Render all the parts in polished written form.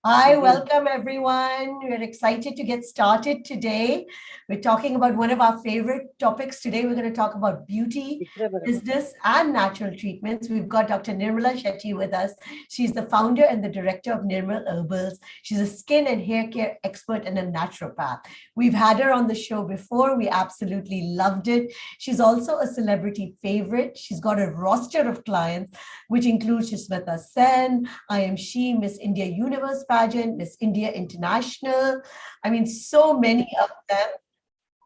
Hi, welcome everyone. We're excited to get started today. We're talking about one of our favorite topics today. We're going to talk about beauty, business, and natural treatments. We've got Dr. Nirmala Shetty with us. She's the founder and the director of Nirmal Herbals. She's a skin and hair care expert and a naturopath. We've had her on the show before. We absolutely loved it. She's also a celebrity favorite. She's got a roster of clients, which includes Sushmita Sen, I Am She, Miss India Universe Pageant, Miss India International. I mean, so many of them.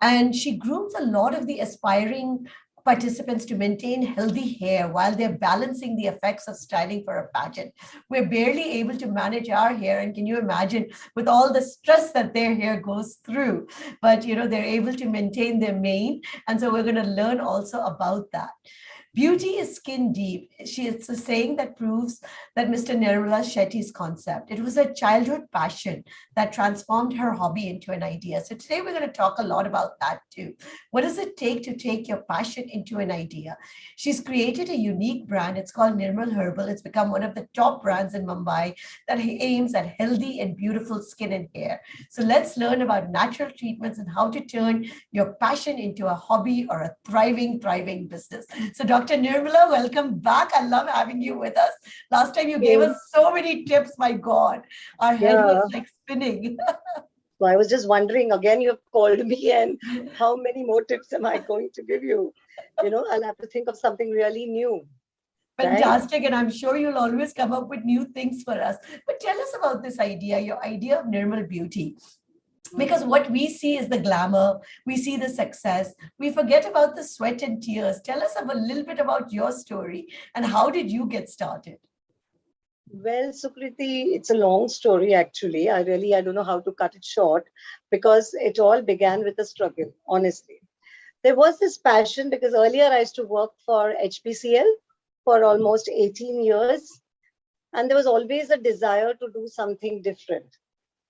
And she grooms a lot of the aspiring participants to maintain healthy hair while they're balancing the effects of styling for a pageant. We're barely able to manage our hair, and can you imagine with all the stress that their hair goes through? But they're able to maintain their mane, and so we're going to learn also about that. Beauty is skin deep. It's a saying that proves that Mr. Nirmala Shetty's concept. It was a childhood passion that transformed her hobby into an idea. So today we're going to talk a lot about that too. What does it take to take your passion into an idea? She's created a unique brand. It's called Nirmal Herbal. It's become one of the top brands in Mumbai that aims at healthy and beautiful skin and hair. So let's learn about natural treatments and how to turn your passion into a hobby or a thriving business. So Dr. Nirmala, welcome back. I love having you with us. Last time you gave us so many tips. My God, our head was like spinning. So I was just wondering, again, you have called me, and how many more tips am I going to give you? I'll have to think of something really new. Fantastic. Right? And I'm sure you'll always come up with new things for us. But tell us about this idea, your idea of Nirmal beauty. Because what we see is the glamour, we see the success, we forget about the sweat and tears. Tell us a little bit about your story and how did you get started? Well, Sukriti, it's a long story actually. I don't know how to cut it short because it all began with a struggle, honestly. There was this passion because earlier I used to work for HPCL for almost 18 years, and there was always a desire to do something different,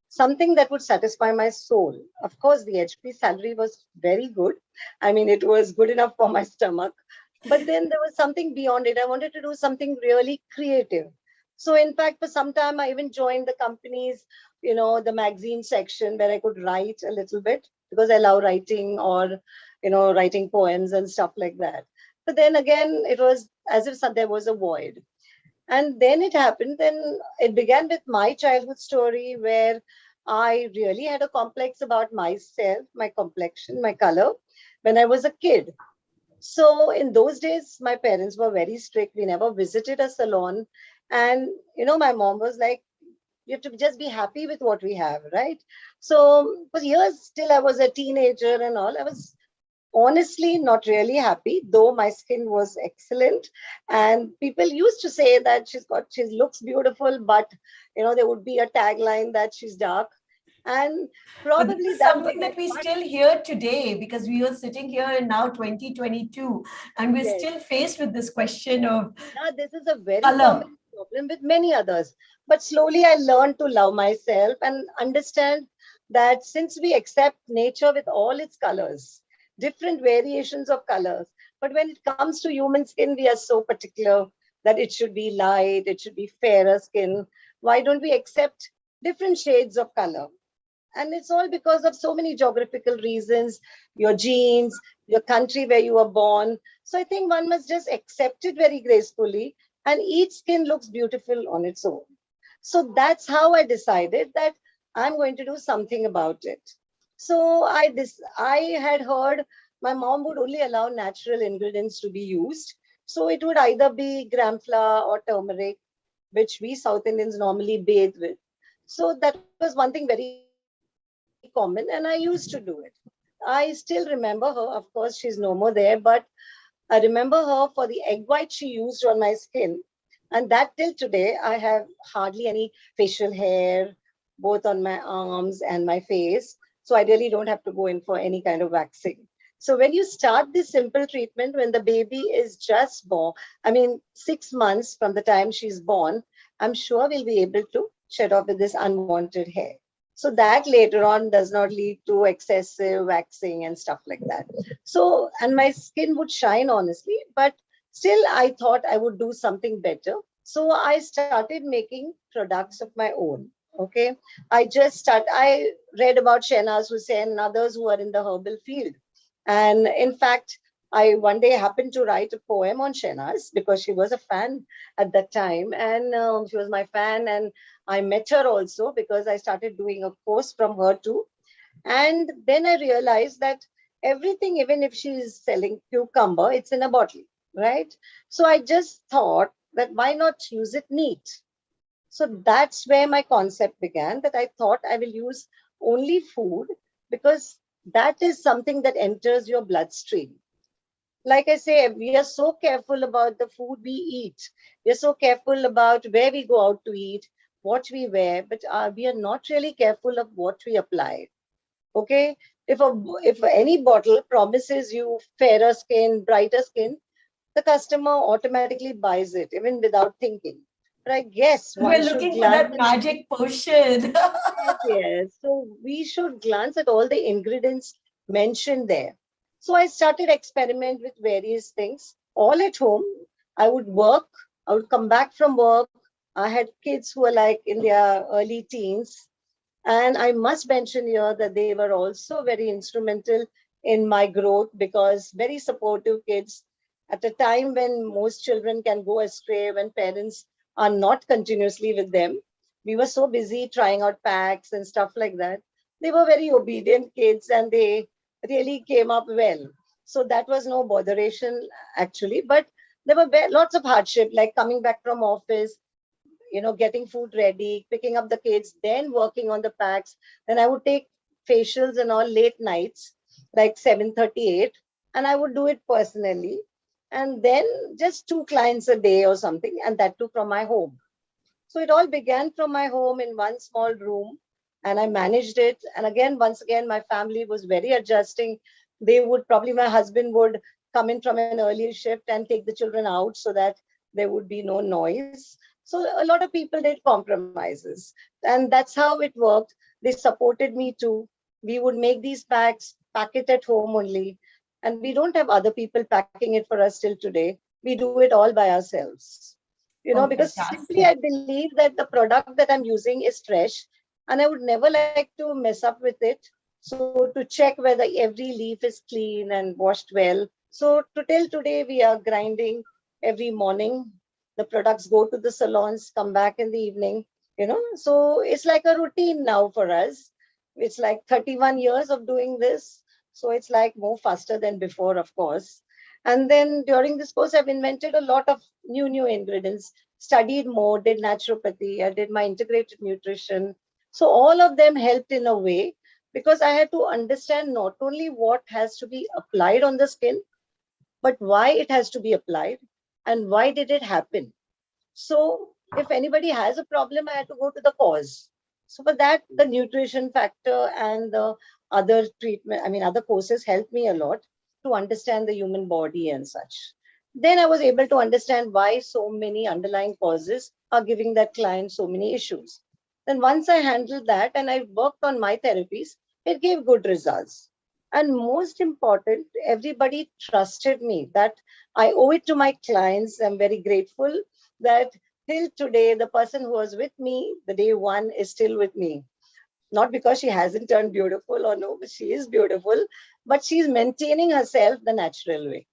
something that would satisfy my soul. Of course, the HP salary was very good. I mean, it was good enough for my stomach. But then there was something beyond it. I wanted to do something really creative. So, in fact, for some time, I even joined the company's, the magazine section where I could write a little bit because I love writing or, writing poems and stuff like that. But then again, it was as if there was a void. And then it happened. Then it began with my childhood story where I really had a complex about myself, my complexion, my color when I was a kid. So in those days, my parents were very strict. We never visited a salon. And, my mom was like, you have to just be happy with what we have, right? So for years, till I was a teenager and all, I was honestly not really happy, though my skin was excellent. And people used to say that she looks beautiful, but there would be a tagline that she's dark. And but probably this is that was something that we still hear today because we are sitting here in now 2022 and we're still faced with this question of this is a very color. common problem with many others. But slowly I learned to love myself and understand that since we accept nature with all its colors, different variations of colors, but when it comes to human skin, we are so particular that it should be light, it should be fairer skin. Why don't we accept different shades of color? And it's all because of so many geographical reasons, your genes, your country where you were born. So I think one must just accept it very gracefully, and each skin looks beautiful on its own. So that's how I decided that I'm going to do something about it. So I had heard my mom would only allow natural ingredients to be used. So it would either be gram flour or turmeric, which we South Indians normally bathe with. So that was one thing very common, and I used to do it. I still remember her. Of course, she's no more there, but I remember her for the egg white she used on my skin. And that till today, I have hardly any facial hair, both on my arms and my face. So I really don't have to go in for any kind of waxing. So when you start this simple treatment, when the baby is just born, I mean, 6 months from the time she's born, I'm sure we'll be able to shed off with this unwanted hair. So that later on does not lead to excessive waxing and stuff like that. So, and my skin would shine honestly, but still I thought I would do something better. So I started making products of my own. Okay. I read about Shehnaz Hussain and others who are in the herbal field. And in fact, I one day happened to write a poem on Shehnaz because she was a fan at that time. And she was my fan. And I met her also because I started doing a course from her too. And then I realized that everything, even if she is selling cucumber, it's in a bottle, right? So I just thought that why not use it neat? So that's where my concept began, that I thought I will use only food because that is something that enters your bloodstream. Like I say, we are so careful about the food we eat. We are so careful about where we go out to eat, what we wear, but we are not really careful of what we apply. Okay, if any bottle promises you fairer skin, brighter skin, the customer automatically buys it even without thinking. But I guess one We're should looking for glance that at, magic potion. yes, yes. So we should glance at all the ingredients mentioned there. So I started experiment with various things all at home. I would work, I would come back from work. I had kids who were like in their early teens. And I must mention here that they were also very instrumental in my growth because very supportive kids at a time when most children can go astray when parents are not continuously with them. We were so busy trying out packs and stuff like that. They were very obedient kids and they really came up well. So that was no botheration actually, but there were lots of hardship like coming back from office, getting food ready, picking up the kids, then working on the packs. Then I would take facials and all late nights, like 7:38, and I would do it personally. And then just 2 clients a day or something, and that too from my home. So it all began from my home in one small room, and I managed it. And again, once again, my family was very adjusting. They would probably, my husband would come in from an earlier shift and take the children out so that there would be no noise. So a lot of people did compromises, and that's how it worked. They supported me too. We would make these packs, pack it at home only, and we don't have other people packing it for us till today. We do it all by ourselves. Oh, Because simply I fantastic. believe that the product that I'm using is fresh and I would never like to mess up with it. So to check whether every leaf is clean and washed well. So to till today, we are grinding every morning. The products go to the salons, come back in the evening. So it's like a routine now for us. It's like 31 years of doing this. So it's like more faster than before, of course. And then during this course, I've invented a lot of new ingredients, studied more, did naturopathy, I did my integrated nutrition. So all of them helped in a way because I had to understand not only what has to be applied on the skin, but why it has to be applied and why did it happen. So if anybody has a problem, I had to go to the cause. So for that, the nutrition factor and the other treatment, other courses helped me a lot to understand the human body and such. Then I was able to understand why so many underlying causes are giving that client so many issues. Then once I handled that and I worked on my therapies, it gave good results. And most important, everybody trusted me that I owe it to my clients. I'm very grateful that till today, the person who was with me, the day one, is still with me. Not because she hasn't turned beautiful or no, but she is beautiful, but she's maintaining herself the natural way.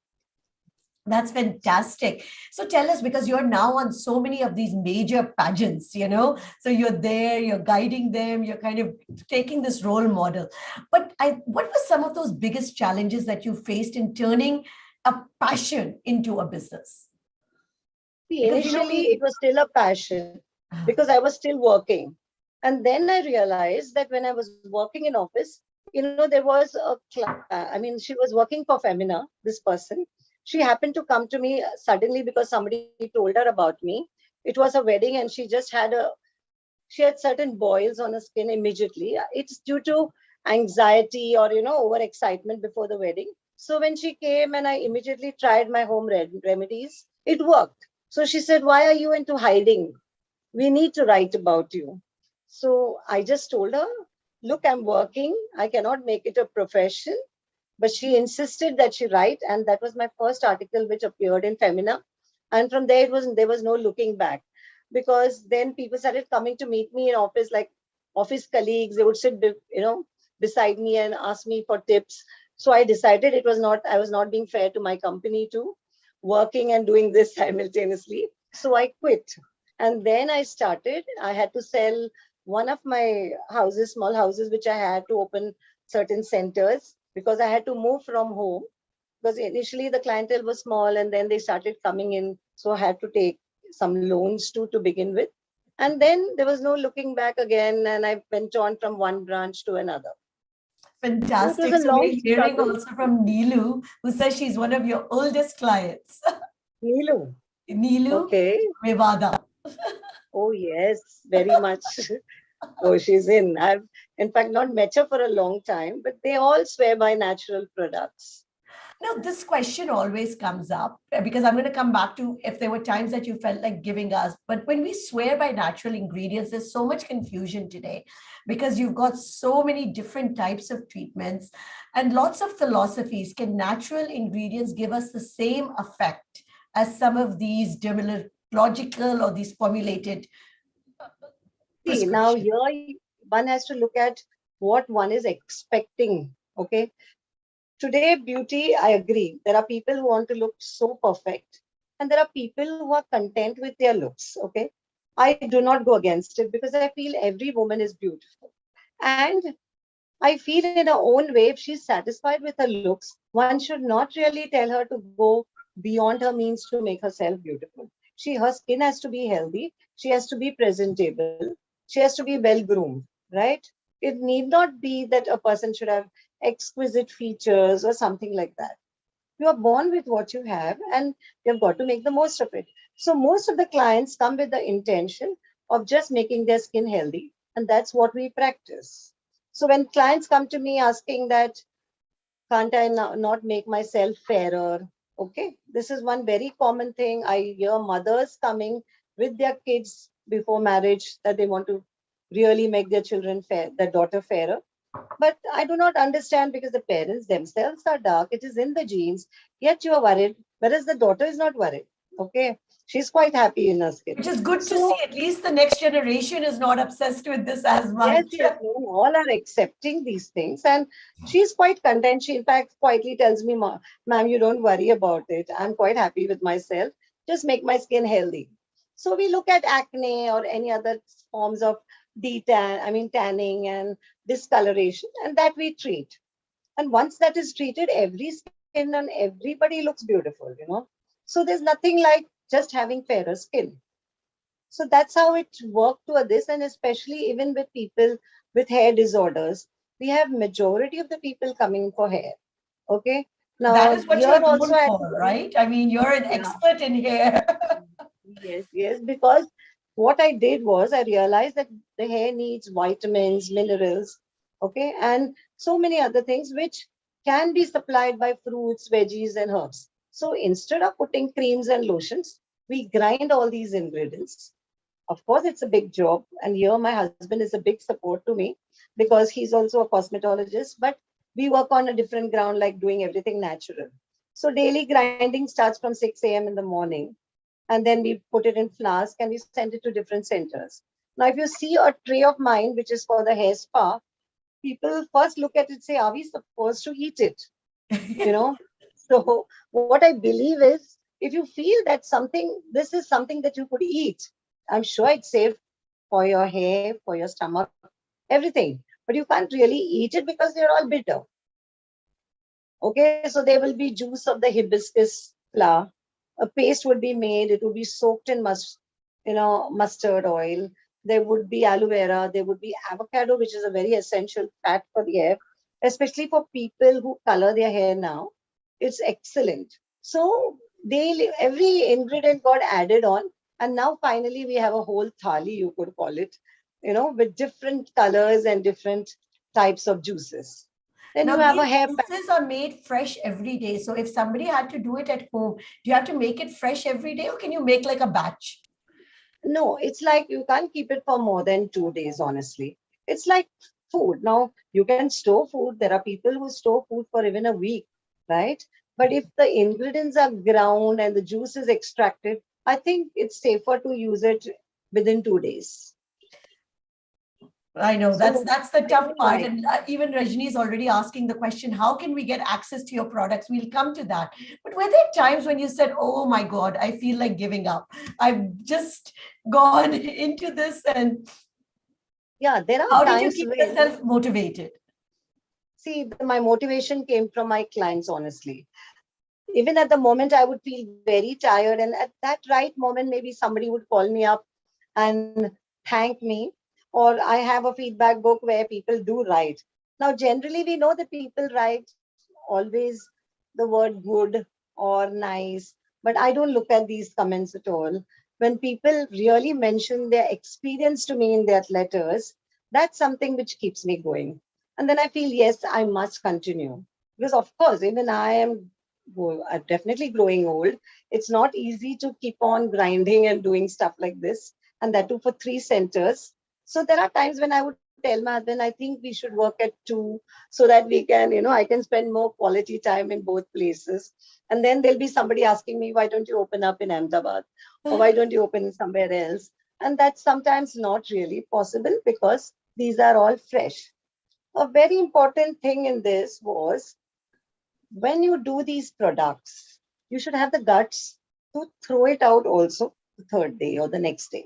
That's fantastic. So tell us, because you're now on so many of these major pageants, so you're there, you're guiding them, you're kind of taking this role model. But what were some of those biggest challenges that you faced in turning a passion into a business? See, Because, initially, it was still a passion because I was still working. And then I realized that when I was working in office, there was she was working for Femina, this person. She happened to come to me suddenly because somebody told her about me. It was a wedding and she had certain boils on her skin immediately. It's due to anxiety or, overexcitement before the wedding. So when she came and I immediately tried my home remedies, it worked. So she said, "Why are you into hiding? We need to write about you." So I just told her, "Look, I'm working. I cannot make it a profession." But she insisted that she write. And that was my first article which appeared in Femina. And from there, there was no looking back. because then people started coming to meet me in office, like office colleagues. They would sit, beside me and ask me for tips. So I decided I was not being fair to my company too, working and doing this simultaneously. So I quit. And then I had to sell one of my houses, small houses, which I had to open certain centers because I had to move from home, because initially the clientele was small and then they started coming in. So I had to take some loans too to begin with. And then there was no looking back again. And I went on from one branch to another. So it was Fantastic. a So long we're hearing struggle. also from Neelu, who says she's one of your oldest clients. Nilu. Neelu Okay. Mevada. Oh, yes, very much. Oh, she's in. I've, in fact, not met her for a long time, but they all swear by natural products. Now, this question always comes up because I'm going to come back to if there were times that you felt like giving us. But when we swear by natural ingredients, there's so much confusion today because you've got so many different types of treatments and lots of philosophies. Can natural ingredients give us the same effect as some of these dermatological or these formulated See, now prescriptions? here one has to look at what one is expecting. Okay. Today, beauty, I agree. There are people who want to look so perfect, and there are people who are content with their looks. Okay. I do not go against it because I feel every woman is beautiful. And I feel in her own way, if she's satisfied with her looks, one should not really tell her to go beyond her means to make herself beautiful. Her skin has to be healthy. She has to be presentable. She has to be well groomed, right? It need not be that a person should have exquisite features or something like that. You are born with what you have and you've got to make the most of it. So most of the clients come with the intention of just making their skin healthy, and that's what we practice. So when clients come to me asking that, can't I not make myself fairer? Okay, this is one very common thing. I hear mothers coming with their kids before marriage that they want to really make their children fair, their daughter fairer. But I do not understand because the parents themselves are dark. It is in the genes. Yet you are worried, whereas the daughter is not worried. Okay, she's quite happy in her skin. Which is good to see. So At least the next generation is not obsessed with this as yes, much. yes, no, all are accepting these things, and she's quite content. She, in fact, quietly tells me, "Ma'am, you don't worry about it. I'm quite happy with myself. Just make my skin healthy." So we look at acne or any other forms of tanning and discoloration, and that we treat. And once that is treated, every skin and everybody looks beautiful. So there's nothing like just having fairer skin. So that's how it worked to this, and especially even with people with hair disorders, we have majority of the people coming for hair. Okay. That Now is what here you're also known I had for, right? I mean, you're an yeah, expert in hair. yes, yes, because what I did was I realized that the hair needs vitamins, minerals, okay, and so many other things which can be supplied by fruits, veggies, and herbs. So instead of putting creams and lotions, we grind all these ingredients. Of course, it's a big job. And here, my husband is a big support to me because he's also a cosmetologist, but we work on a different ground, like doing everything natural. So, daily grinding starts from 6 a.m. in the morning, and then we put it in flask and we send it to different centers. Now, if you see a tray of mine, which is for the hair spa, people first look at it, say, are we supposed to eat it? You know? So, what I believe is if you feel that this is something that you could eat, I'm sure it's safe for your hair, for your stomach, everything. But you can't really eat it because they're all bitter. Okay, so there will be juice of the hibiscus flower. A paste would be made. It would be soaked in mustard oil. There would be aloe vera. There would be avocado, which is a very essential fat for the hair, especially for people who color their hair now. It's excellent. So every ingredient got added on, and now finally we have a whole thali, you could call it, with different colors and different types of juices. Then Now, you have these a hair pack. juices are made fresh every day. So, if somebody had to do it at home, do you have to make it fresh every day or can you make like a batch? No, it's like you can't keep it for more than 2 days, honestly. It's like food. Now, you can store food. There are people who store food for even a week, right? But if the ingredients are ground and the juice is extracted, I think it's safer to use it within 2 days. I know that's the tough part. Right. And even Rajni is already asking the question, how can we get access to your products? We'll come to that. But were there times when you said, oh my God, I feel like giving up. I've just gone into this. And yeah, there are how did you times keep when, yourself motivated? see, my motivation came from my clients, honestly. Even at the moment, I would feel very tired. And at that right moment, maybe somebody would call me up and thank me. Or I have a feedback book where people do write. Now, generally, we know that people write always the word good or nice, but I don't look at these comments at all. When people really mention their experience to me in their letters, that's something which keeps me going. And then I feel, yes, I must continue. Because, of course, even I am definitely growing old. It's not easy to keep on grinding and doing stuff like this, and that too for 3 centers. So there are times when I would tell my husband, I think we should work at 2 so that we can, I can spend more quality time in both places. And then there'll be somebody asking me, why don't you open up in Ahmedabad? Or why don't you open somewhere else? And that's sometimes not really possible because these are all fresh. A very important thing in this was when you do these products, you should have the guts to throw it out also the third day or the next day.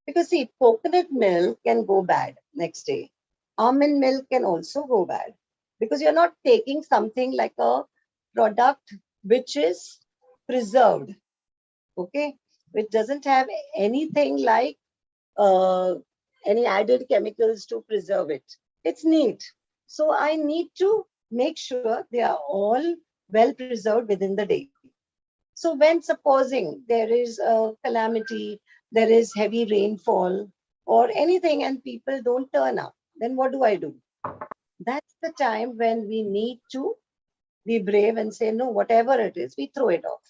Because see, coconut milk can go bad next day. Almond milk can also go bad because you're not taking something like a product which is preserved, okay, which doesn't have anything like uh, any added chemicals to preserve it. It's neat. So I need to make sure they are all well preserved within the day. So when supposing there is a calamity, there is heavy rainfall or anything and people don't turn up, then what do I do? That's the time when we need to be brave and say, no, whatever it is, we throw it off.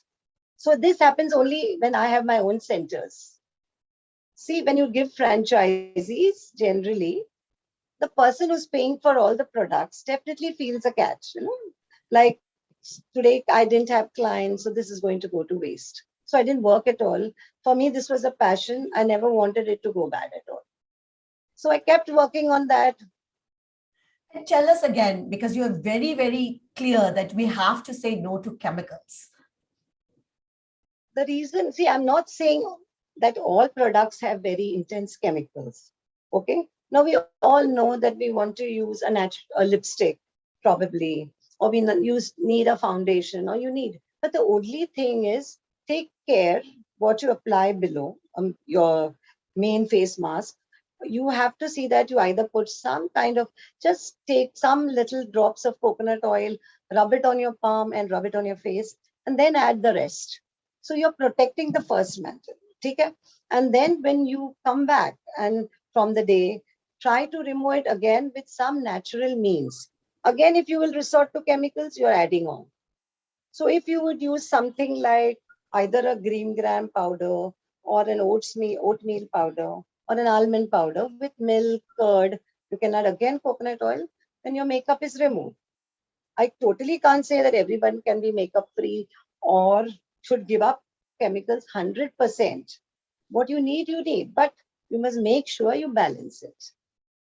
So this happens only when I have my own centers. See, when you give franchisees, generally, the person who's paying for all the products definitely feels a catch. Like today I didn't have clients, so this is going to go to waste. So I didn't work at all. For me, this was a passion. I never wanted it to go bad at all. So I kept working on that. And tell us again, because you're very, very clear that we have to say no to chemicals. The reason, see, I'm not saying that all products have very intense chemicals. Okay. Now we all know that we want to use a lipstick, probably, or we need a foundation, or you need. But the only thing is, take care what you apply below your main face mask. You have to see that you either put some kind of, just take some little drops of coconut oil, rub it on your palm and rub it on your face, and then add the rest. So you're protecting the first mantle. Okay? And then when you come back and from the day, try to remove it again with some natural means. Again, if you will resort to chemicals, you're adding on. So if you would use something like either a green gram powder or an oatmeal powder or an almond powder with milk, curd, you can add again coconut oil, then your makeup is removed. I totally can't say that everyone can be makeup free or should give up chemicals 100%. What you need, but you must make sure you balance it.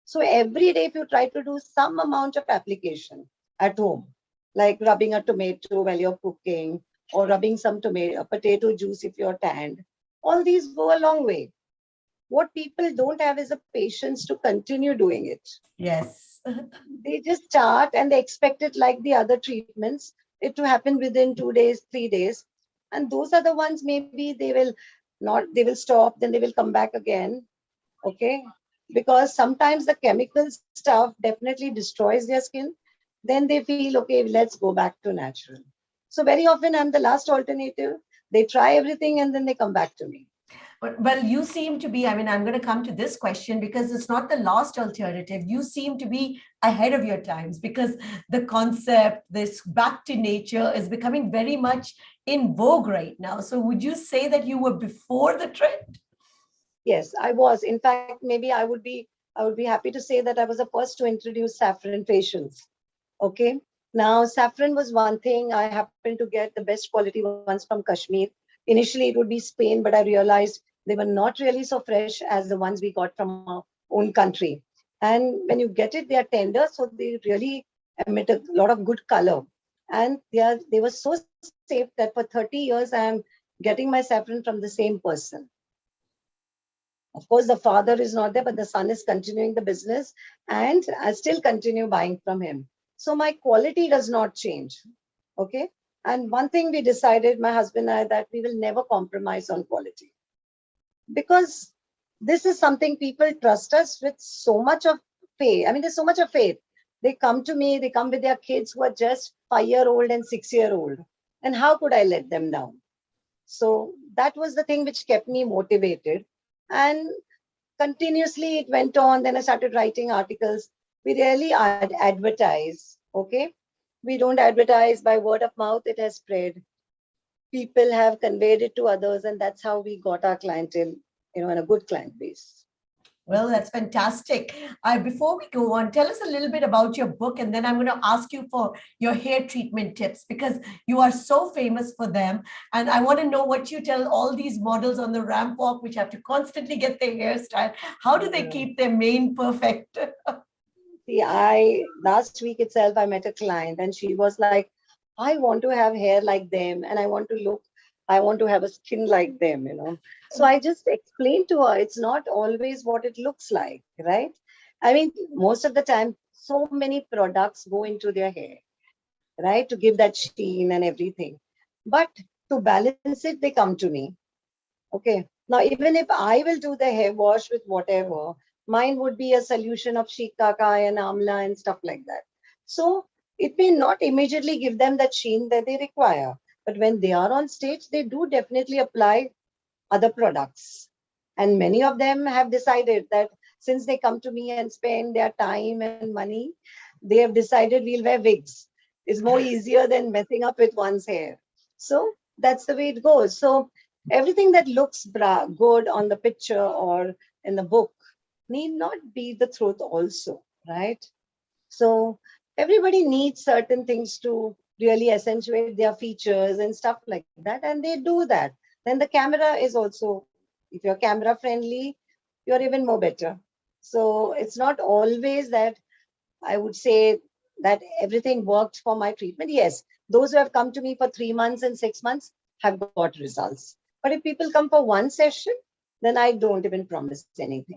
So every day, if you try to do some amount of application at home, like rubbing a tomato while you're cooking or rubbing some potato juice if you're tanned, all these go a long way. What people don't have is a patience to continue doing it. Yes. They just start and they expect it like the other treatments, it to happen within 2 days, 3 days. And those are the ones maybe they will stop, then they will come back again. Okay. Because sometimes the chemical stuff definitely destroys their skin. Then they feel, okay, let's go back to natural. So very often I'm the last alternative. They try everything and then they come back to me. Well, you seem to be, I mean, I'm going to come to this question because it's not the last alternative. You seem to be ahead of your times because the concept, this back to nature, is becoming very much in vogue right now. So would you say that you were before the trend? Yes, I was. In fact, maybe I would be happy to say that I was the first to introduce saffron facials. Okay. Now, saffron was one thing. I happened to get the best quality ones from Kashmir. Initially, it would be Spain, but I realized They were not really so fresh as the ones we got from our own country. And when you get it, they are tender, so they really emit a lot of good color. And they were so safe that for 30 years I am getting my saffron from the same person. Of course, the father is not there, but the son is continuing the business, and I still continue buying from him. So my quality does not change. Okay. And one thing we decided, my husband and I, that we will never compromise on quality, because this is something people trust us with so much of faith. I mean, there's so much of faith. They come to me, they come with their kids who are just 5-year-old and 6-year-old. And how could I let them down? So that was the thing which kept me motivated. And continuously it went on. Then I started writing articles. We rarely advertise. Okay. We don't advertise. By word of mouth, it has spread. People have conveyed it to others, and that's how we got our clientele, and a good client base. Well, that's fantastic. Before we go on, tell us a little bit about your book, and then I'm going to ask you for your hair treatment tips, because you are so famous for them. And I want to know what you tell all these models on the ramp walk, which have to constantly get their hairstyle. How do they keep their mane perfect? See, last week itself, I met a client and she was like, I want to have hair like them, and I want to have a skin like them. So I just explained to her, it's not always what it looks like, right? I mean, most of the time, so many products go into their hair, right? To give that sheen and everything. But to balance it, they come to me. Okay. Now, even if I will do the hair wash with whatever, mine would be a solution of shikakai and amla and stuff like that. So it may not immediately give them that sheen that they require. But when they are on stage, they do definitely apply other products. And many of them have decided that since they come to me and spend their time and money, they have decided we'll wear wigs. It's more easier than messing up with one's hair. So that's the way it goes. So everything that looks good on the picture or in the book need not be the truth also, right? So everybody needs certain things to really accentuate their features and stuff like that, and they do that. Then the camera is also, if you're camera friendly, you're even more better. So it's not always that I would say that everything worked for my treatment. Yes, those who have come to me for 3 months and 6 months have got results. But if people come for one session, then I don't even promise anything.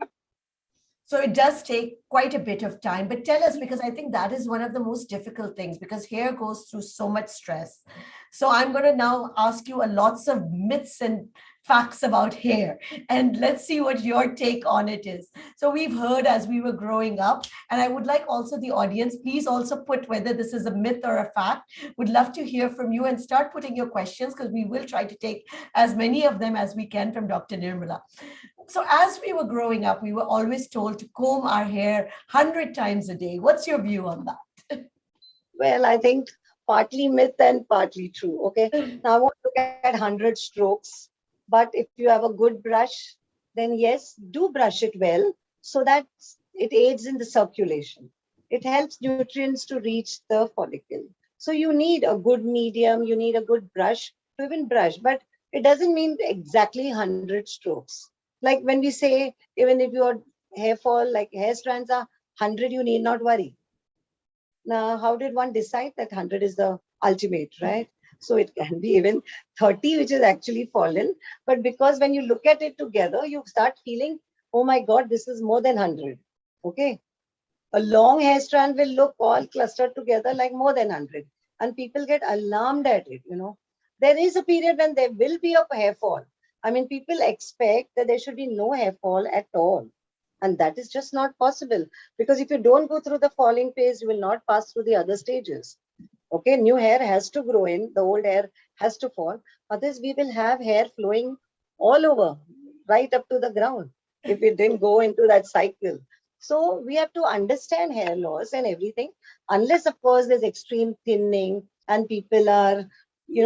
So it does take quite a bit of time, but tell us, because I think that is one of the most difficult things, because hair goes through so much stress. So I'm going to now ask you lots of myths and facts about hair, and let's see what your take on it is. So we've heard as we were growing up, and I would like also the audience, please also put whether this is a myth or a fact. Would love to hear from you, and start putting your questions, because we will try to take as many of them as we can from Dr. Nirmala. So as we were growing up, we were always told to comb our hair 100 times a day. What's your view on that? Well, I think partly myth and partly true. Okay. Now I won't look at 100 strokes, but if you have a good brush, then yes, do brush it well so that it aids in the circulation. It helps nutrients to reach the follicle. So you need a good medium, you need a good brush to even brush, but it doesn't mean exactly 100 strokes. Like when we say, even if your hair fall, like hair strands are 100, you need not worry. Now, how did one decide that 100 is the ultimate, right? So it can be even 30, which is actually fallen. But because when you look at it together, you start feeling, oh my God, this is more than 100. Okay. A long hair strand will look all clustered together like more than 100. And people get alarmed at it. There is a period when there will be a hair fall. I mean, people expect that there should be no hair fall at all. And that is just not possible, because if you don't go through the falling phase, you will not pass through the other stages. Okay, new hair has to grow in, the old hair has to fall. Otherwise, we will have hair flowing all over, right up to the ground, if we didn't go into that cycle. So we have to understand hair loss and everything, unless, of course, there's extreme thinning and people are,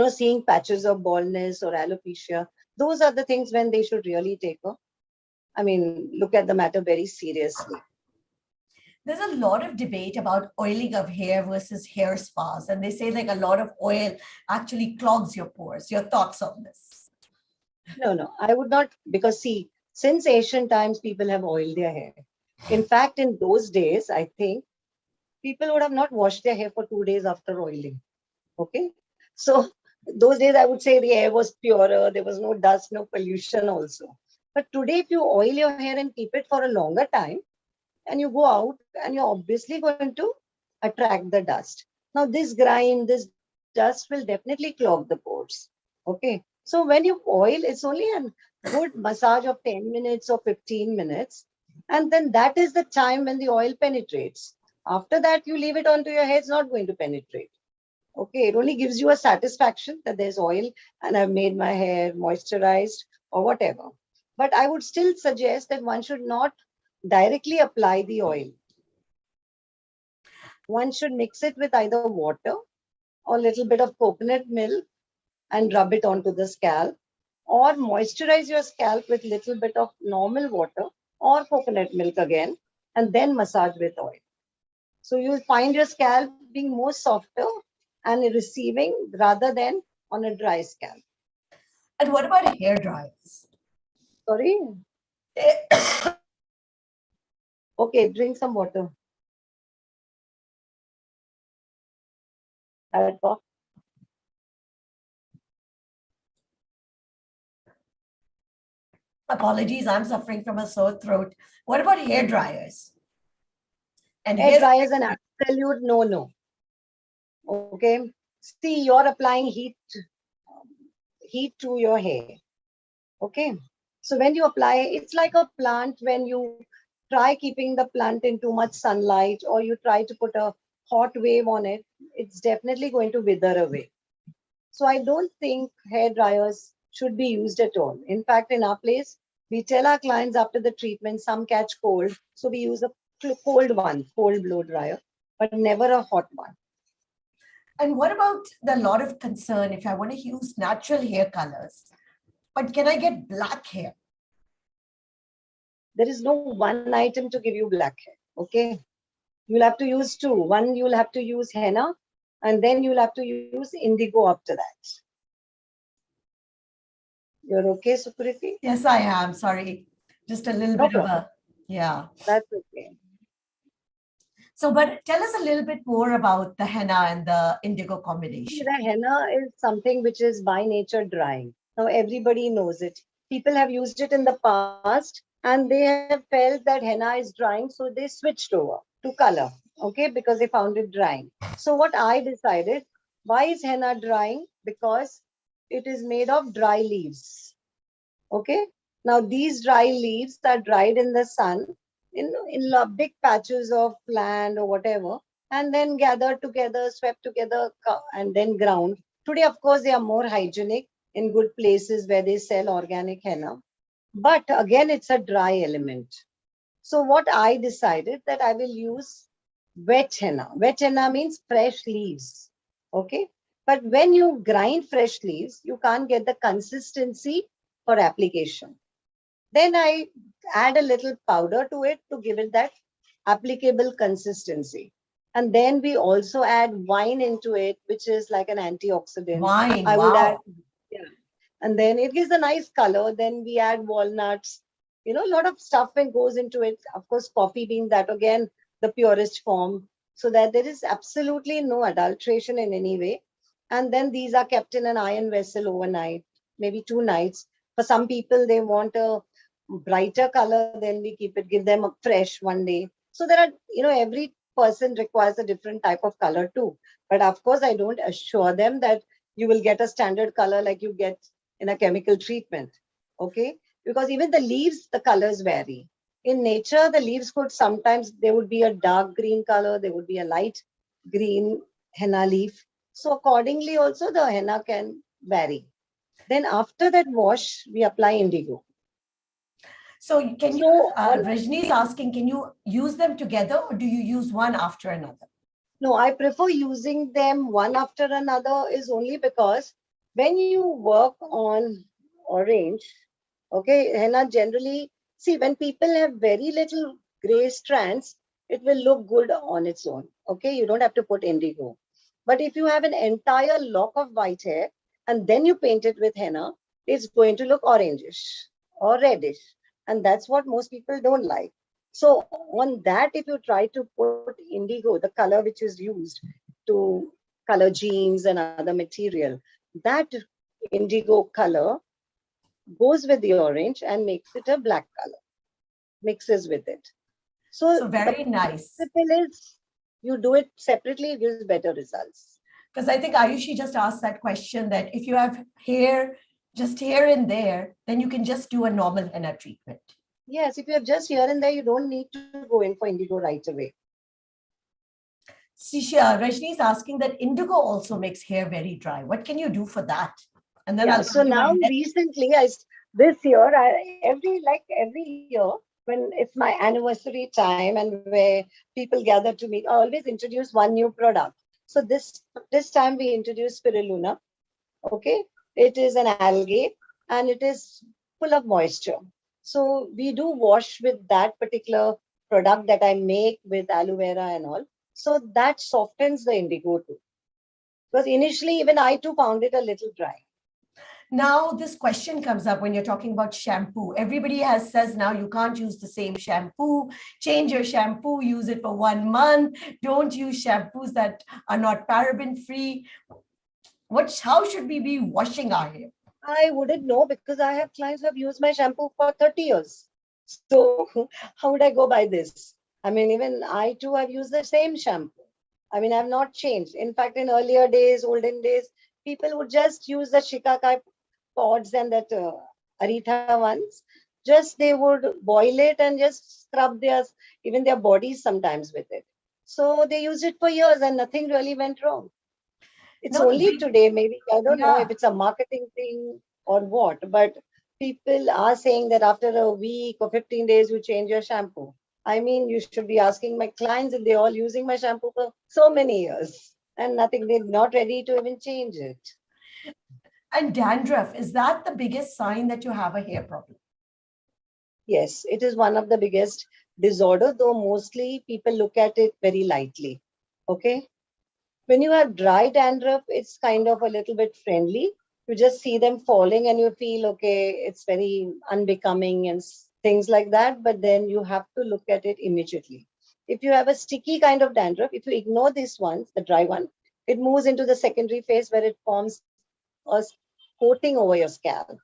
seeing patches of baldness or alopecia. Those are the things when they should really look at the matter very seriously. There's a lot of debate about oiling of hair versus hair spas. And they say like a lot of oil actually clogs your pores. Your thoughts on this? No. I would not, because see, since ancient times, people have oiled their hair. In fact, in those days, I think people would have not washed their hair for 2 days after oiling. Okay. So those days, I would say the air was purer. There was no dust, no pollution also. But today, if you oil your hair and keep it for a longer time, and you go out and you're obviously going to attract the dust. Now, this grime, this dust will definitely clog the pores. Okay. So when you oil, it's only a good massage of 10 minutes or 15 minutes. And then that is the time when the oil penetrates. After that, you leave it onto your hair, it's not going to penetrate. Okay. It only gives you a satisfaction that there's oil and I've made my hair moisturized or whatever. But I would still suggest that one should not directly apply the oil. One should mix it with either water or a little bit of coconut milk and rub it onto the scalp, or moisturize your scalp with little bit of normal water or coconut milk again, and then massage with oil. So you'll find your scalp being more softer and receiving rather than on a dry scalp. And what about hair dryers? Sorry? Okay, drink some water. Have a cough. Apologies, I'm suffering from a sore throat. What about hair dryers? And Hair dryer is an absolute no-no. Okay. See, you're applying heat to your hair. Okay. So when you apply, it's like a plant when you try keeping the plant in too much sunlight or you try to put a hot wave on it, it's definitely going to wither away. So I don't think hair dryers should be used at all. In fact, in our place, we tell our clients after the treatment, some catch cold. So we use a cold one, cold blow dryer, but never a hot one. And what about the lot of concern if I want to use natural hair colors, but can I get black hair? There is no one item to give you black hair. Okay. You'll have to use two. One, you'll have to use henna, and then you'll have to use indigo after that. You're okay, Sukriti? Yes, I am. Sorry. Just a little No bit of problem. a, yeah. That's okay. So, but tell us a little bit more about the henna and the indigo combination. The henna is something which is by nature drying. Now everybody knows it. People have used it in the past and they have felt that henna is drying, so they switched over to color. Okay, because they found it drying. So what I decided, why is henna drying? Because it is made of dry leaves. Okay. Now these dry leaves are dried in the sun in big patches of land or whatever, and then gathered together, swept together, and then ground. Today, of course, they are more hygienic in good places where they sell organic henna. But again, it's a dry element. So what I decided that I will use wet henna. Wet henna means fresh leaves. Okay. But when you grind fresh leaves, you can't get the consistency for application. Then I add a little powder to it to give it that applicable consistency. And then we also add wine into it, which is like an antioxidant. Wine, I would add, wow. yeah. And then it gives a nice color. Then we add walnuts, a lot of stuff and goes into it. Of course, coffee being that again, the purest form, so that there is absolutely no adulteration in any way. And then these are kept in an iron vessel overnight, maybe 2 nights. For some people, they want a brighter color, then we keep it, give them a fresh one day. So there are, every person requires a different type of color too. But of course, I don't assure them that you will get a standard color like you get in a chemical treatment. Okay. Because even the leaves, the colors vary. In nature, the leaves could sometimes, there would be a dark green color, there would be a light green henna leaf. So accordingly, also the henna can vary. Then after that wash, we apply indigo. So can you, Rajni is asking, can you use them together or do you use one after another? No, I prefer using them one after another is only because when you work on orange, okay, henna generally, see, when people have very little gray strands, it will look good on its own. Okay, you don't have to put indigo. But if you have an entire lock of white hair and then you paint it with henna, it's going to look orangish or reddish. And that's what most people don't like. So on that, if you try to put indigo, the color which is used to color jeans and other material, that indigo color goes with the orange and makes it a black color, mixes with it. So So the very nice. principle is you do it separately, it gives better results. Because I think Ayushi just asked that question that if you have hair, just here and there, then you can just do a normal henna treatment. Yes, if you have just here and there, you don't need to go in for indigo right away. Rajni is asking that indigo also makes hair very dry. What can you do for that? And then Yeah, I'll so come to my now next. recently, this year, every year, when it's my anniversary time and where people gather to meet, I always introduce one new product. So this time we introduced spirulina. Okay, it is an algae and it is full of moisture. So we do wash with that particular product that I make with aloe vera and all. So that softens the indigo too. Because initially, even I too found it a little dry. Now, this question comes up when you're talking about shampoo. Everybody says now you can't use the same shampoo. Change your shampoo, use it for 1 month. Don't use shampoos that are not paraben free. How should we be washing our hair? I wouldn't know because I have clients who have used my shampoo for 30 years. So how would I go by this? I mean, even I too have used the same shampoo. I mean, I've not changed. In fact, in earlier days, olden days, people would just use the shikakai pods and that Aretha ones. Just they would boil it and just scrub even their bodies sometimes with it. So they used it for years and nothing really went wrong. It's No, the only big, today, maybe, I don't know if yeah. it's a marketing thing or what, but people are saying that after a week or 15 days, you change your shampoo. I mean, you should be asking my clients if they're all using my shampoo for so many years and nothing, they're not ready to even change it. And dandruff, is that the biggest sign that you have a hair problem? Yes, it is one of the biggest disorder, though mostly people look at it very lightly. Okay. When you have dry dandruff, it's kind of a little bit friendly. You just see them falling and you feel, okay, it's very unbecoming and things like that. But then you have to look at it immediately. If you have a sticky kind of dandruff, if you ignore this one, the dry one, it moves into the secondary phase where it forms a coating over your scalp.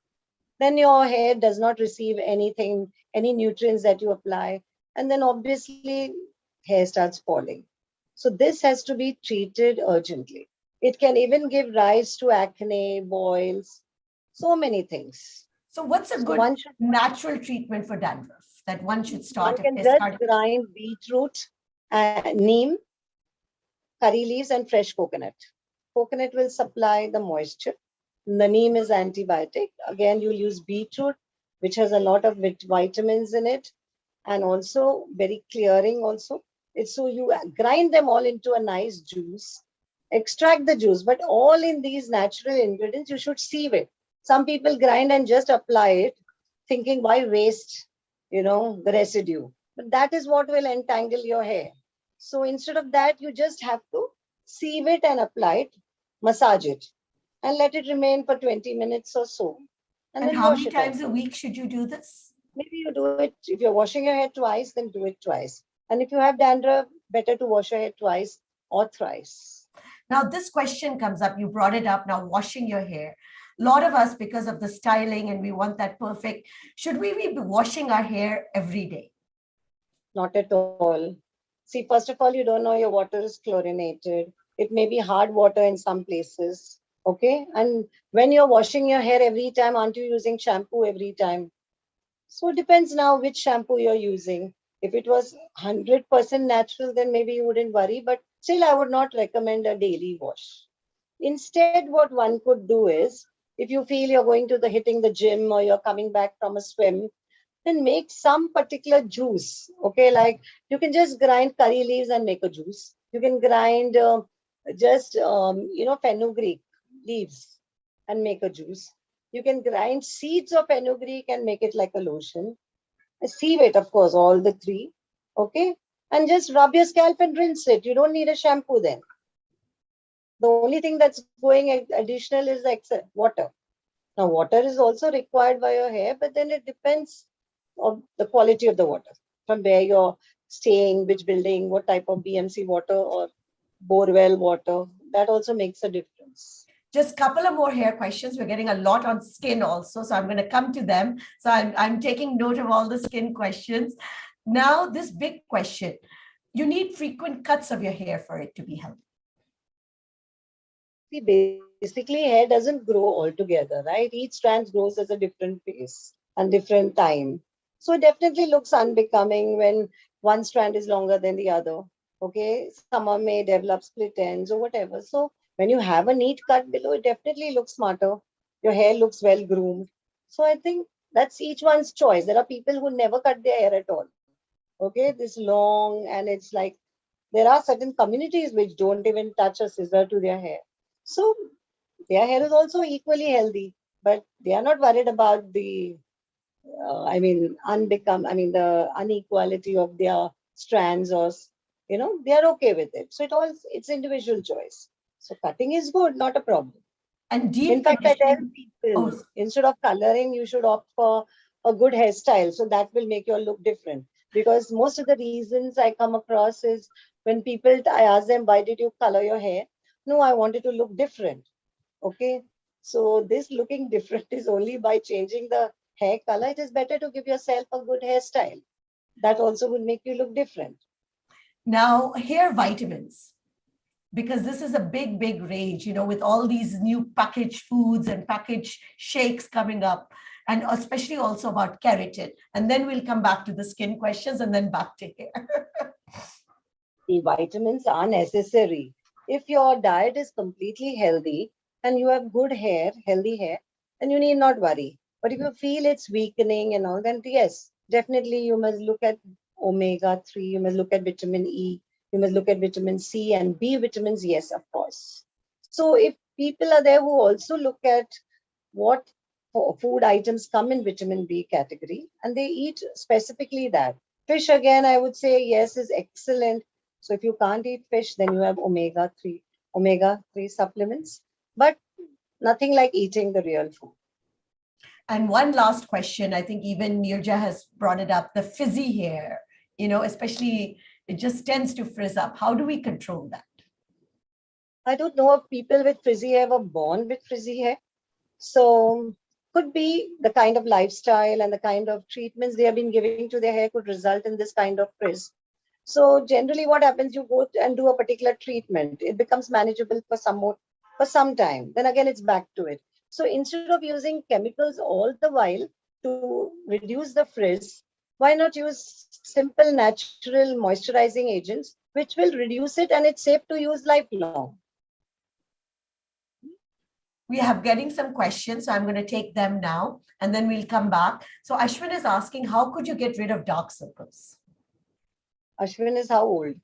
Then your hair does not receive anything, any nutrients that you apply. And then obviously hair starts falling. So this has to be treated urgently. It can even give rise to acne, boils, so many things. So what's a So good natural treatment for dandruff that one should one start if can they just start? grind beetroot, neem, curry leaves, and fresh coconut. Coconut will supply the moisture. The neem is antibiotic. Again, you'll use beetroot, which has a lot of vitamins in it, and also very clearing also. It's so you grind them all into a nice juice, extract the juice, but all in these natural ingredients, you should sieve it. Some people grind and just apply it, thinking why waste, the residue. But that is what will entangle your hair. So instead of that, you just have to sieve it and apply it, massage it, and let it remain for 20 minutes or so. And And then how wash many it off. times a week should you do this? Maybe you do it, if you're washing your hair twice, then do it twice. And if you have dandruff, better to wash your hair twice or thrice. Now, this question comes up. You brought it up now, washing your hair. A lot of us, because of the styling and we want that perfect, should we be washing our hair every day? Not at all. See, first of all, you don't know your water is chlorinated. It may be hard water in some places. Okay. And when you're washing your hair every time, aren't you using shampoo every time? So it depends now which shampoo you're using. If it was 100% natural, then maybe you wouldn't worry. But still, I would not recommend a daily wash. Instead, what one could do is, if you feel you're going to hitting the gym or you're coming back from a swim, then make some particular juice. Okay, like you can just grind curry leaves and make a juice. You can grind fenugreek leaves and make a juice. You can grind seeds of fenugreek and make it like a lotion. Sieve it, of course, all the three. Okay, and just rub your scalp and rinse it. You don't need a shampoo then. The only thing that's going additional is the water. Now, water is also required by your hair, but then it depends on the quality of the water, from where you're staying, which building, what type of BMC water or borewell water. That also makes a difference. Just a couple of more hair questions. We're getting a lot on skin also, so I'm going to come to them. So I'm taking note of all the skin questions. Now, this big question. You need frequent cuts of your hair for it to be healthy. See, basically, hair doesn't grow all together, right? Each strand grows at a different pace and different time. So it definitely looks unbecoming when one strand is longer than the other. Okay, some may develop split ends or whatever. So when you have a neat cut below, it definitely looks smarter. Your hair looks well groomed. So I think that's each one's choice. There are people who never cut their hair at all. Okay, this long, and it's like there are certain communities which don't even touch a scissor to their hair. So their hair is also equally healthy, but they are not worried about the, the inequality of their strands, or, they are okay with it. So it's individual choice. So cutting is good, not a problem. And In deep fact, I tell conditioning. people, Oh, instead of coloring, you should opt for a good hairstyle. So that will make your look different. Because most of the reasons I come across is when I ask them, why did you color your hair? No, I wanted to look different. Okay. So this looking different is only by changing the hair color. It is better to give yourself a good hairstyle. That also will make you look different. now, hair vitamins. Because this is a big, big rage, with all these new packaged foods and packaged shakes coming up, and especially also about keratin. And then we'll come back to the skin questions and then back to hair. The vitamins are necessary. If your diet is completely healthy and you have good hair, healthy hair, then you need not worry. But if you feel it's weakening and all, then yes, definitely you must look at omega 3, you must look at vitamin E, you must look at vitamin C and B vitamins, yes, of course. So if people are there who also look at what food items come in vitamin B category and they eat specifically that. Fish, again, I would say yes, is excellent. So if you can't eat fish, then you have omega 3 supplements, but nothing like eating the real food. And one last question, I think even Nirja has brought it up, the frizzy hair, especially it just tends to frizz up. How do we control that? I don't know if people with frizzy hair were born with frizzy hair. So could be the kind of lifestyle and the kind of treatments they have been giving to their hair could result in this kind of frizz. So generally what happens, you go and do a particular treatment. It becomes manageable for some time. Then again, it's back to it. So instead of using chemicals all the while to reduce the frizz, why not use simple natural moisturizing agents, which will reduce it and it's safe to use lifelong. We have getting some questions, so I'm going to take them now and then we'll come back. So Ashwin is asking, how could you get rid of dark circles? Ashwin is how old?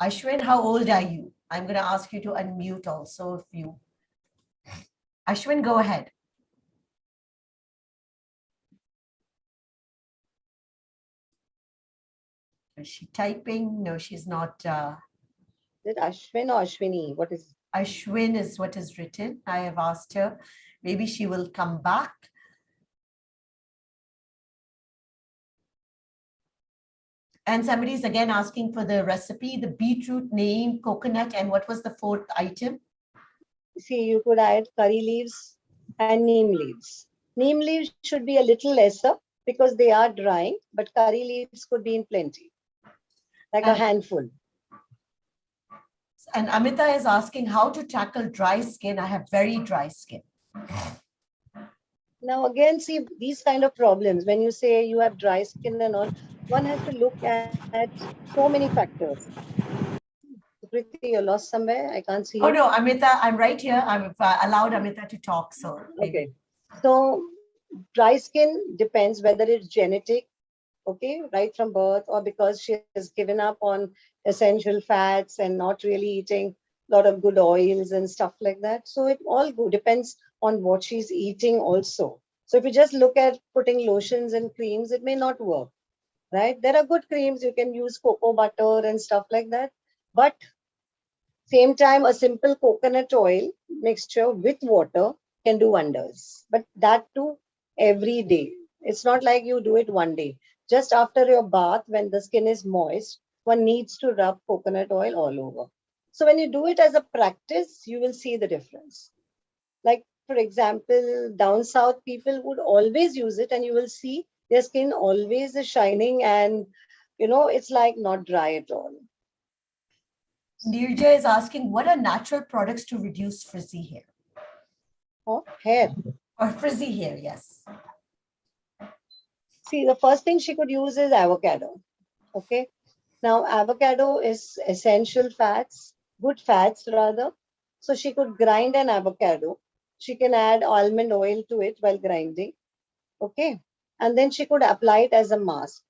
Ashwin, how old are you? I'm going to ask you to unmute also if you. Ashwin, go ahead. Is she typing? No, she's not. Is it Ashwin or Ashwini? What is? Ashwin is what is written. I have asked her. Maybe she will come back. And somebody's again asking for the recipe, the beetroot, neem, coconut, and what was the fourth item? See, you could add curry leaves and neem leaves. Neem leaves should be a little lesser because they are drying, but curry leaves could be in plenty, like a handful. And Amita is asking how to tackle dry skin. I have very dry skin. Now, again, see, these kind of problems, when you say you have dry skin and all, one has to look at so many factors. Preeti, you're lost somewhere. I can't see you. Oh, no, Amita, I'm right here. I've allowed Amita to talk. So, okay. So, dry skin depends whether it's genetic, okay, right from birth, or because she has given up on essential fats and not really eating a lot of good oils and stuff like that. So it all depends on what she's eating also. So if you just look at putting lotions and creams, it may not work, right? There are good creams, you can use cocoa butter and stuff like that. But same time, a simple coconut oil mixture with water can do wonders. But that too every day. It's not like you do it one day. Just after your bath, when the skin is moist, one needs to rub coconut oil all over. So when you do it as a practice, you will see the difference. Like, for example, down south, people would always use it, and you will see their skin always is shining, and it's like not dry at all. Nirja is asking, what are natural products to reduce frizzy hair? Or hair. Or frizzy hair, yes. See, the first thing she could use is avocado. Okay. Now, avocado is essential fats, good fats rather. So she could grind an avocado. She can add almond oil to it while grinding. Okay. And then she could apply it as a mask.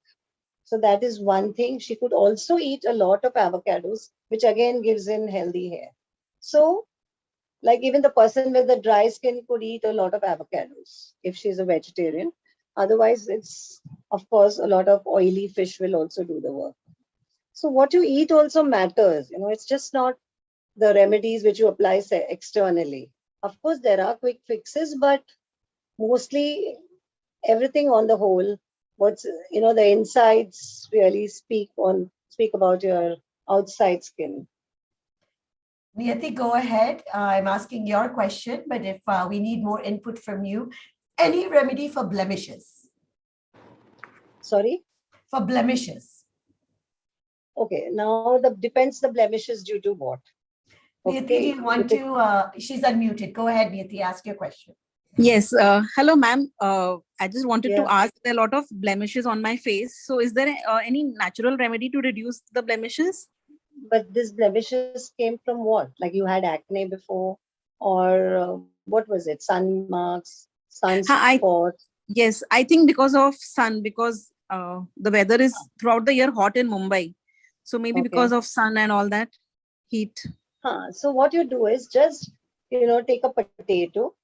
So that is one thing. She could also eat a lot of avocados, which again gives in healthy hair. So, like even the person with the dry skin could eat a lot of avocados if she's a vegetarian. Otherwise, it's, of course, a lot of oily fish will also do the work. So what you eat also matters. It's just not the remedies which you apply externally. Of course, there are quick fixes, but mostly everything on the whole, the insides really speak about your outside skin. Niyati, go ahead. I'm asking your question, but if we need more input from you, any remedy for blemishes? Sorry? For blemishes. Okay, now depends the blemishes due to what. Niyati, do you want to, she's unmuted. Go ahead, Niyati, ask your question. Yes. Hello, ma'am. I just wanted to ask, there are a lot of blemishes on my face. So is there any natural remedy to reduce the blemishes? But these blemishes came from what? Like you had acne before, or what was it? Sun marks, sunspots? Yes, I think because of sun, because the weather is throughout the year hot in Mumbai. So maybe because of sun and all that heat. So what you do is just, take a potato.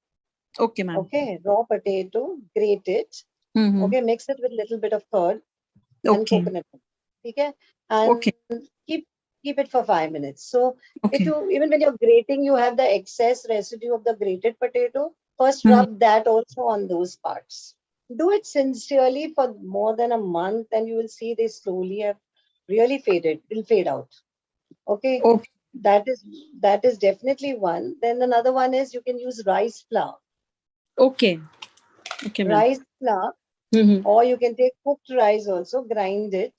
Okay, ma'am. Okay, raw potato, grate it. Okay, mix it with a little bit of curd and coconut. Okay, and keep it for 5 minutes. So if you, even when you're grating, you have the excess residue of the grated potato, first rub that also on those parts. Do it sincerely for more than a month, and you will see they slowly have really faded. Will fade out. Okay. That is definitely one. Then another one is you can use rice flour. Okay, rice flour, or you can take cooked rice also, grind it,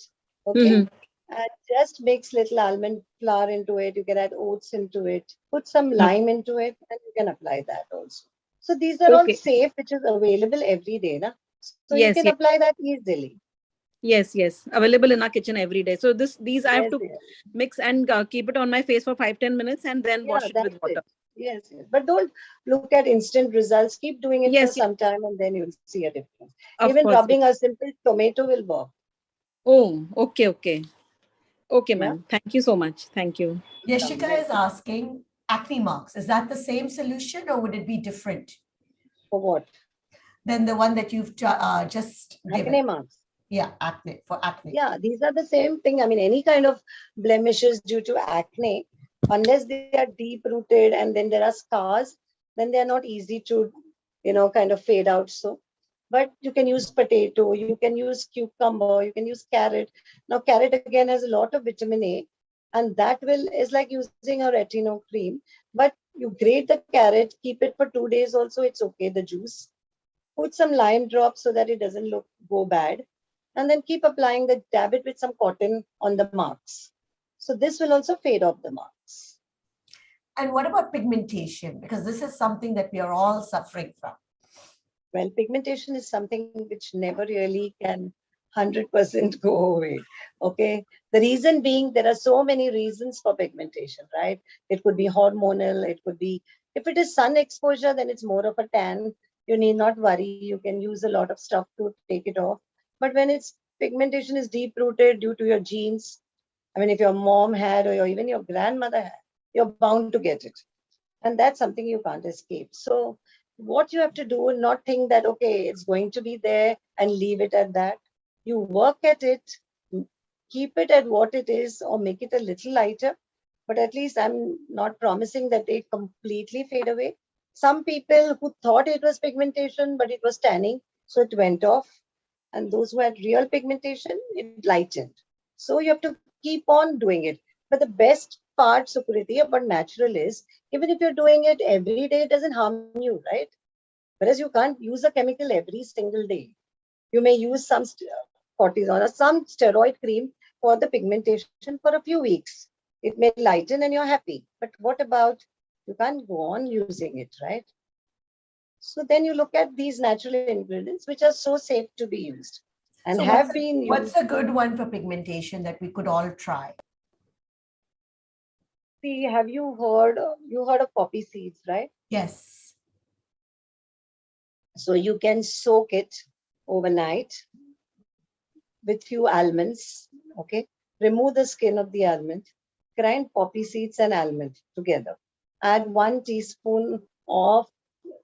and just mix little almond flour into it. You can add oats into it, put some lime into it, and you can apply that also. So these are all safe, which is available every day, na? So you can apply that easily. Yes, available in our kitchen every day. So these I have to mix and keep it on my face for 5-10 minutes and then wash it with water. Yes, but don't look at instant results. Keep doing it for some time, and then you'll see a difference. Even rubbing a simple tomato will work. Oh, okay, ma'am. Thank you so much. Thank you. Yashika is asking, acne marks, is that the same solution or would it be different? For what? Than the one that you've just given. Acne marks. Yeah, for acne. Yeah, these are the same thing. I mean, any kind of blemishes due to acne, unless they are deep rooted and then there are scars, then they are not easy to, kind of fade out. So, but you can use potato, you can use cucumber, you can use carrot. Now, carrot again has a lot of vitamin A, and that is like using a retinol cream. But you grate the carrot, keep it for 2 days also, it's okay, the juice. Put some lime drops so that it doesn't go bad. And then keep applying dab it with some cotton on the marks. So this will also fade off the marks. And what about pigmentation? Because this is something that we are all suffering from. Well, pigmentation is something which never really can 100% go away. Okay. The reason being, there are so many reasons for pigmentation, right? It could be hormonal. It could be, if it is sun exposure, then it's more of a tan. You need not worry. You can use a lot of stuff to take it off. But when it's pigmentation is deep rooted due to your genes, I mean, if your mom had or even your grandmother had, you're bound to get it. And that's something you can't escape. So what you have to do, not think that, okay, it's going to be there and leave it at that. You work at it, keep it at what it is, or make it a little lighter. But at least I'm not promising that they completely fade away. Some people who thought it was pigmentation, but it was tanning, so it went off. And those who had real pigmentation, it lightened. So you have to keep on doing it. But the best part, Sukriti, about natural is, even if you're doing it every day, it doesn't harm you, right? Whereas you can't use a chemical every single day. You may use some cortisone or some steroid cream for the pigmentation for a few weeks. It may lighten and you're happy. But what about, you can't go on using it, right? So then you look at these natural ingredients, which are so safe to be used and So have been what's used. a good one for pigmentation that we could all try? See, have you heard of poppy seeds, right? Yes. So you can soak it overnight with few almonds, okay? Remove the skin of the almond, grind poppy seeds and almond together. Add 1 teaspoon of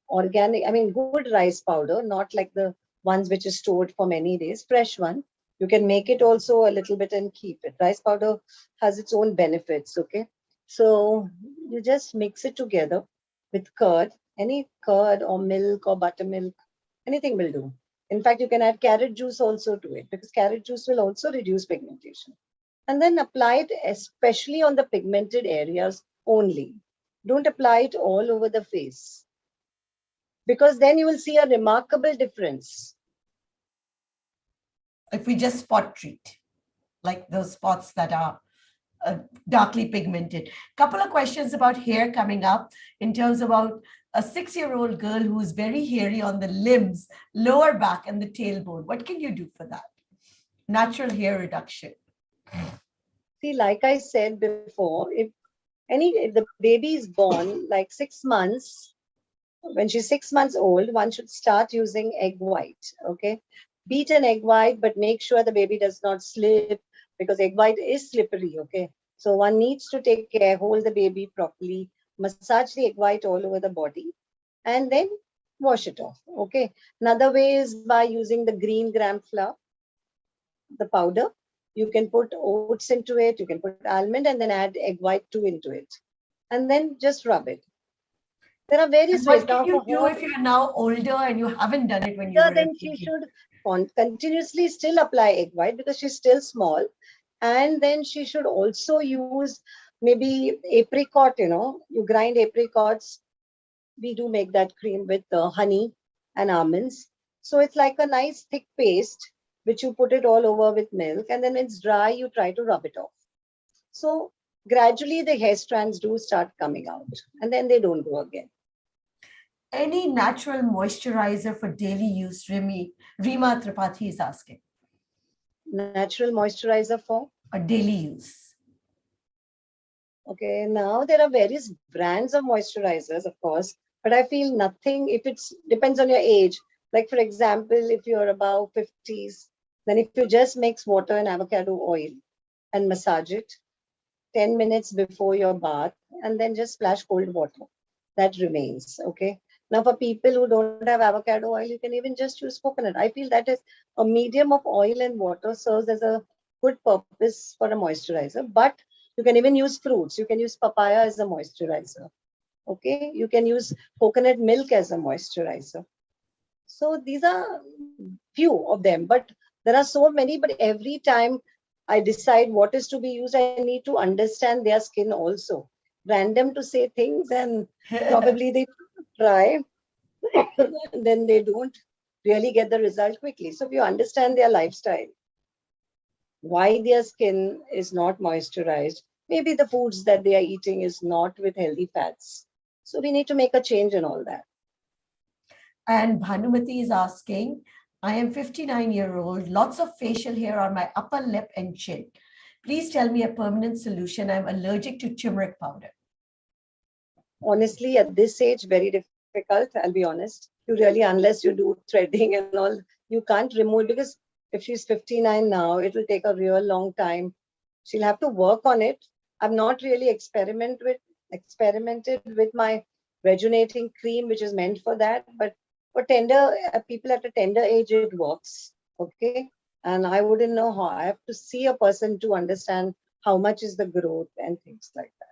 organic, I mean, good rice powder, not like the ones which is stored for many days, fresh one. You can make it also a little bit and keep it. Rice powder has its own benefits, okay? So you just mix it together with curd, any curd or milk or buttermilk, anything will do. In fact, you can add carrot juice also to it because carrot juice will also reduce pigmentation. And then apply it especially on the pigmented areas only. Don't apply it all over the face because then you will see a remarkable difference. If we just spot treat, like those spots that are darkly pigmented. Couple of questions about hair coming up in terms about a 6-year-old girl who is very hairy on the limbs, lower back and the tailbone. What can you do for that? Natural hair reduction. See, like I said before, if the baby is born like 6 months, when she's 6 months old, one should start using egg white. Okay, beat an egg white, but make sure the baby does not slip because egg white is slippery. Okay, so one needs to take care, hold the baby properly, massage the egg white all over the body, and then wash it off. Okay, another way is by using the green gram flour, the powder. You can put oats into it, you can put almond, and then add egg white too into it, and then just rub it. There are various And ways what can now you for do her. if you're now older and you haven't done it when you Older, were a then she baby? should continuously still apply egg white because she's still small. And then she should also use maybe apricot, you grind apricots. We do make that cream with honey and almonds. So it's like a nice thick paste, which you put it all over with milk. And then when it's dry, you try to rub it off. So gradually the hair strands do start coming out and then they don't grow again. Any natural moisturizer for daily use? Rima Tripathi is asking. Natural moisturizer for? A daily use. Okay, now there are various brands of moisturizers, of course, but I feel nothing, if it's depends on your age. Like, for example, if you're above 50s, then if you just mix water and avocado oil and massage it 10 minutes before your bath, and then just splash cold water, that remains. Okay. Now, for people who don't have avocado oil, you can even just use coconut. I feel that is a medium of oil and water serves as a good purpose for a moisturizer, but you can even use fruits. You can use papaya as a moisturizer. Okay. You can use coconut milk as a moisturizer. So these are few of them, but there are so many. But every time I decide what is to be used, I need to understand their skin also. Random to say things and probably they try, then they don't really get the result quickly. So if you understand their lifestyle, why their skin is not moisturized, maybe the foods that they are eating is not with healthy fats. So we need to make a change in all that. And Bhanumati is asking, I am 59-year-old, lots of facial hair on my upper lip and chin. Please tell me a permanent solution. I'm allergic to turmeric powder. Honestly, at this age, very difficult, I'll be honest. You really, unless you do threading and all, you can't remove it because if she's 59 now, it will take a real long time. She'll have to work on it. I've not really experimented with my rejuvenating cream, which is meant for that. But for tender people at a tender age, it works. Okay. And I wouldn't know how. I have to see a person to understand how much is the growth and things like that.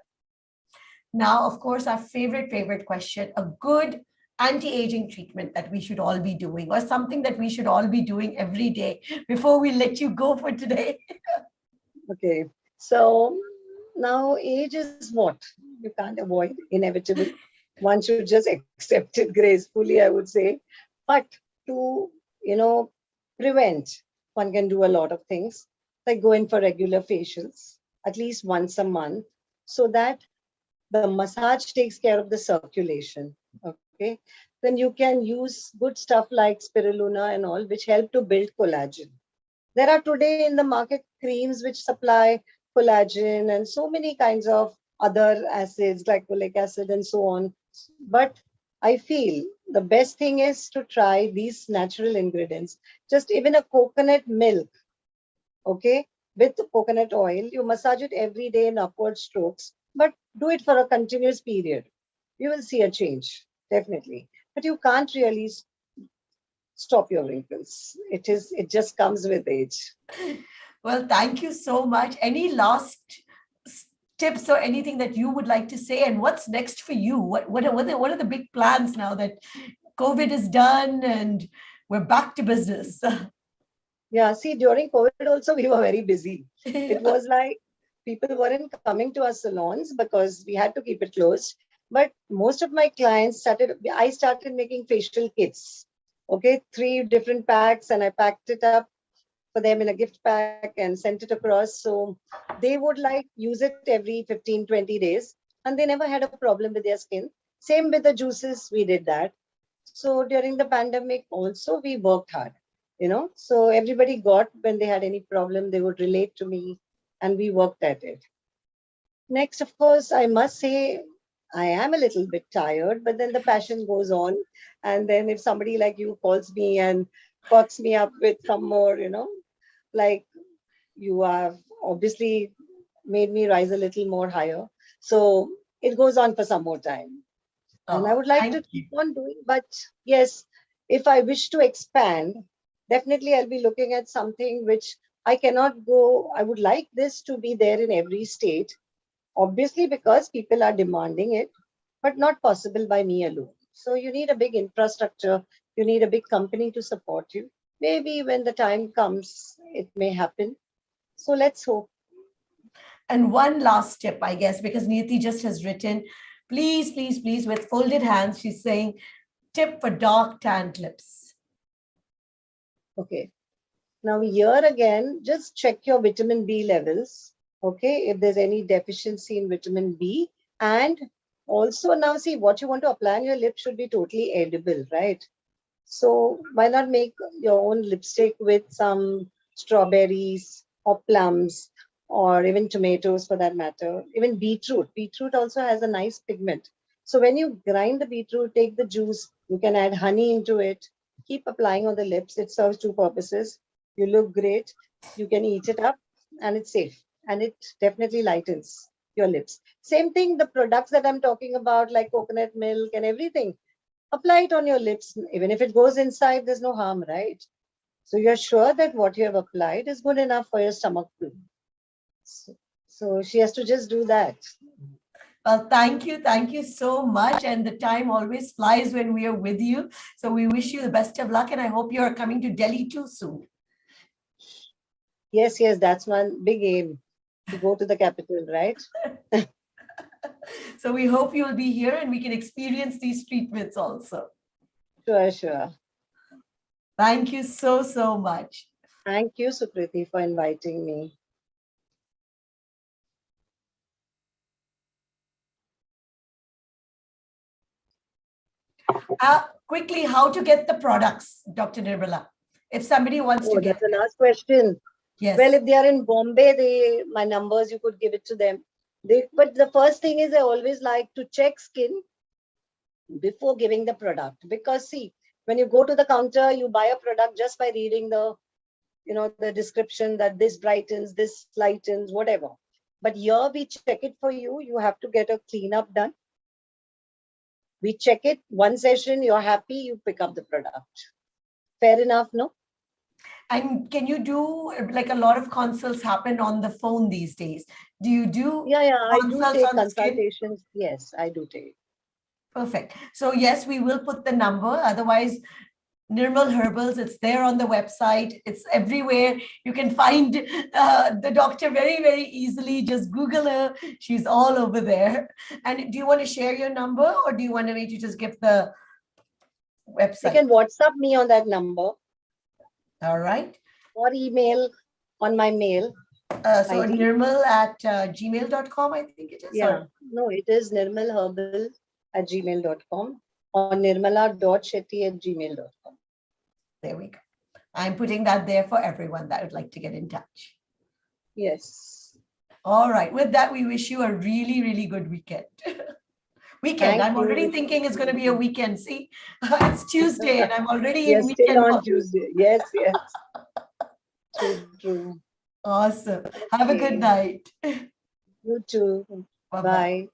Now, of course, our favorite question, a good anti-aging treatment that we should all be doing, or something that we should all be doing every day before we let you go for today. Okay. So now age is what? You can't avoid, inevitable. One should just accept it gracefully, I would say. But to, prevent, one can do a lot of things, like go in for regular facials, at least once a month, so that the massage takes care of the circulation. Okay. Then you can use good stuff like spirulina and all, which help to build collagen. There are today in the market creams which supply collagen and so many kinds of other acids, glycolic acid and so on. But I feel the best thing is to try these natural ingredients. Just even a coconut milk, okay, with coconut oil, you massage it every day in upward strokes, but do it for a continuous period. You will see a change, definitely. But you can't really stop your wrinkles. It just comes with age. Well, thank you so much. Any last tips or anything that you would like to say? And what's next for you? What are the big plans now that COVID is done and we're back to business? Yeah, see, during COVID also, we were very busy. It was like people weren't coming to our salons because we had to keep it closed. But most of my clients I started making facial kits. Okay, 3 different packs, and I packed it up for them in a gift pack and sent it across. So they would like use it every 15, 20 days, and they never had a problem with their skin. Same with the juices, we did that. So during the pandemic also, we worked hard, so everybody got, when they had any problem, they would relate to me, and we worked at it. Next, of course, I must say, I am a little bit tired, but then the passion goes on. And then if somebody like you calls me and perks me up with some more, like you have obviously made me rise a little more higher. So it goes on for some more time. And I would like to keep on doing, but yes, if I wish to expand, definitely I'll be looking at something which I cannot go. I would like this to be there in every state, obviously because people are demanding it, but not possible by me alone. So you need a big infrastructure, you need a big company to support you. Maybe when the time comes, it may happen. So let's hope. And one last tip, I guess, because Niyati just has written, please, please, please, with folded hands, she's saying, tip for dark tanned lips. Okay. Now here again, just check your vitamin B levels. Okay, if there's any deficiency in vitamin B. And also now see, what you want to apply on your lips should be totally edible, right? So why not make your own lipstick with some strawberries or plums or even tomatoes for that matter, even beetroot. Beetroot also has a nice pigment. So when you grind the beetroot, take the juice, you can add honey into it, keep applying on the lips. It serves 2 purposes. You look great, you can eat it up, and it's safe. And it definitely lightens your lips. Same thing, the products that I'm talking about, like coconut milk and everything, apply it on your lips. Even if it goes inside, there's no harm, right? So you're sure that what you have applied is good enough for your stomach too. So she has to just do that. Well, thank you. Thank you so much. And the time always flies when we are with you. So we wish you the best of luck. And I hope you're coming to Delhi too soon. Yes, that's one big aim, to go to the capital, right? So we hope you'll be here and we can experience these treatments also. Sure. Thank you so, so much. Thank you, Sukriti, for inviting me. Quickly, how to get the products, Dr. Nirmala, if somebody wants to get that's the last question. Yes. Well, if they are in Bombay, my numbers, you could give it to them. But the first thing is, I always like to check skin before giving the product, because see, when you go to the counter, you buy a product just by reading the the description that this brightens, this lightens, whatever. But here we check it for you. You have to get a cleanup done. We check it, one session, you're happy, you pick up the product. Fair enough, no? And can you do, like, a lot of consults happen on the phone these days? Do you do Yeah, I do consults take on the skin? consultations. Yes, I do take. Perfect. So yes, we will put the number. Otherwise, Nirmal Herbals, it's there on the website. It's everywhere. You can find the doctor very, very easily. Just Google her. She's all over there. And do you want to share your number, or do you want me to just give the website? You can WhatsApp me on that number. All right. Or email on my mail. So ID. Nirmal at gmail.com, I think it is. Yeah. Or... No, it is nirmalherbal@gmail.com or nirmala.shetty@gmail.com. There we go. I'm putting that there for everyone that would like to get in touch. Yes. All right. With that, we wish you a really, really good weekend. I'm already thinking it's going to be a weekend. See, it's Tuesday and I'm already in weekend. Still on Tuesday. Yes. True. Awesome. Have a good night. You too. Bye-bye. Bye.